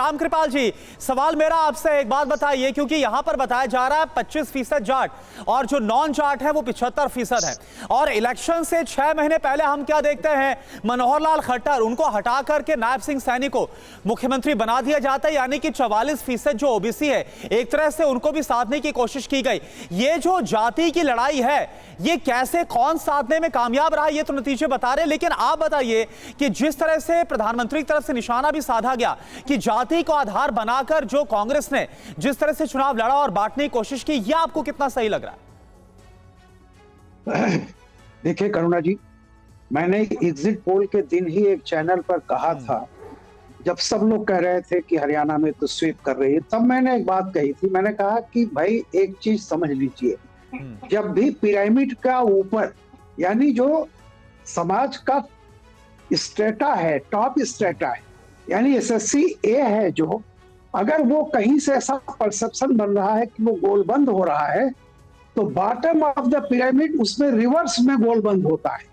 रामकृपाल जी, सवाल मेरा आपसे एक बात बताइए, क्योंकि यहां पर बताया जा रहा है 25% जाट और जो नॉन जाट है वो 75% है। और इलेक्शन से 6 महीने पहले हम क्या देखते हैं, मनोहर लाल खट्टर उनको हटा करके नायब सिंह सैनी को मुख्यमंत्री बना दिया जाता है, यानी कि 44% जो ओबीसी है एक तरह से उनको भी साधने की कोशिश की गई। ये जो जाति की लड़ाई है ये कैसे कौन साधने में कामयाब रहा, ये तो नतीजे बता रहे हैं। लेकिन आप बताइए कि जिस तरह से प्रधानमंत्री की तरफ से निशाना भी साधा गया कि जाति को आधार बनाकर जो कांग्रेस ने जिस तरह से चुनाव लड़ा और बांटने की कोशिश की, यह आपको कितना सही लग रहा है? देखिए करुणा जी, मैंने एग्जिट पोल के दिन ही एक चैनल पर कहा था, जब सब लोग कह रहे थे कि हरियाणा में तो स्वीप कर रही है, तब मैंने एक बात कही थी। मैंने कहा कि भाई एक चीज समझ लीजिए, जब भी पिरामिड का ऊपर यानी जो समाज का स्ट्रेटा है, टॉप स्ट्रेटा है, यानी एसएससी ए है, जो अगर वो कहीं से ऐसा परसेप्शन बन रहा है कि वो गोलबंद हो रहा है, तो बॉटम ऑफ द पिरामिड उसमें रिवर्स में गोलबंद होता है।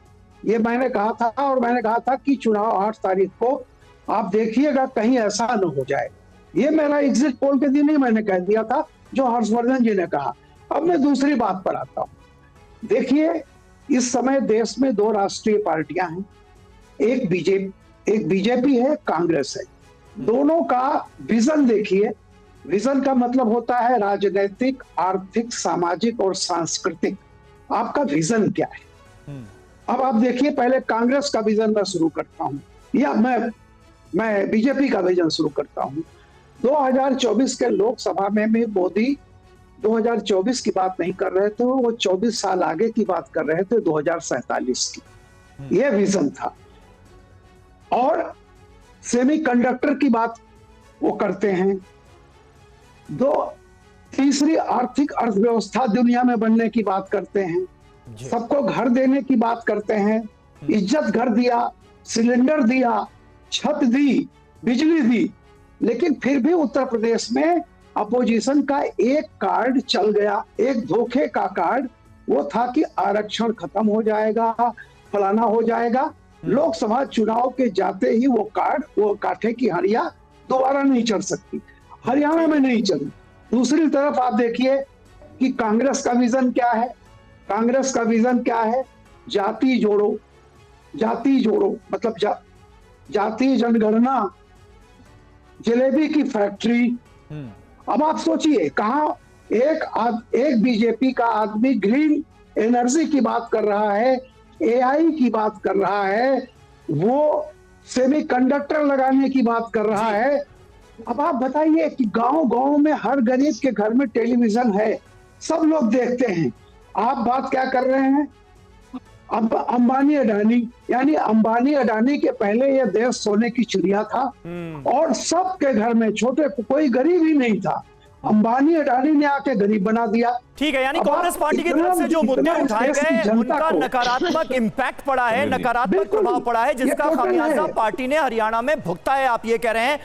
ये मैंने कहा था, और मैंने कहा था कि चुनाव 8 तारीख को आप देखिएगा कहीं ऐसा न हो जाए। ये मेरा एग्जिट पोल के दिन ही मैंने कह दिया था, जो हर्षवर्धन जी ने कहा। अब मैं दूसरी बात पर आता हूं। देखिए, इस समय देश में 2 राष्ट्रीय पार्टियां हैं, एक बीजेपी है, कांग्रेस है। दोनों का विजन देखिए। विजन का मतलब होता है राजनीतिक, आर्थिक, सामाजिक और सांस्कृतिक। आपका विजन क्या है? अब आप देखिए, पहले कांग्रेस का विजन मैं शुरू करता हूं, या मैं बीजेपी का विजन शुरू करता हूं। 2024 के लोकसभा में भी मोदी 2024 की बात नहीं कर रहे थे, वो 24 साल आगे की बात कर रहे थे, 2047 की। ये विजन था। और सेमीकंडक्टर की बात वो करते हैं। तीसरी आर्थिक अर्थव्यवस्था दुनिया में बनने की बात करते हैं। सबको घर देने की बात करते हैं। इज्जत घर दिया, सिलेंडर दिया, छत दी, बिजली दी। लेकिन फिर भी उत्तर प्रदेश में अपोजिशन का एक कार्ड चल गया, एक धोखे का कार्ड। वो था कि आरक्षण खत्म हो जाएगा, फलाना हो जाएगा। लोकसभा चुनाव के जाते ही वो कार्ड, वो काठे की हड़िया दोबारा नहीं चढ़ सकती। हरियाणा में नहीं चली। दूसरी तरफ आप देखिए कि कांग्रेस का विजन क्या है। कांग्रेस का विजन क्या है? जाति जोड़ो, जाति जोड़ो, मतलब जाति जनगणना, जलेबी की फैक्ट्री। अब आप सोचिए, कहां एक बीजेपी का आदमी ग्रीन एनर्जी की बात कर रहा है, एआई की बात कर रहा है, वो सेमीकंडक्टर लगाने की बात कर रहा है। अब आप बताइए कि गांव-गांव में हर गरीब के घर में टेलीविजन है, सब लोग देखते हैं। आप बात क्या कर रहे हैं? अब अंबानी अडानी, यानी अंबानी अडानी के पहले यह देश सोने की चिड़िया था और सबके घर में, छोटे कोई गरीब ही नहीं था। अंबानी अडानी ने आके गरीब बना दिया। ठीक है, यानी कांग्रेस पार्टी की तरफ से जो मुद्दे उठाए गए उनका नकारात्मक इंपैक्ट पड़ा है, नकारात्मक प्रभाव पड़ा है, जिसका खामियाजा पार्टी ने हरियाणा में भुगता है, आप ये कह रहे हैं।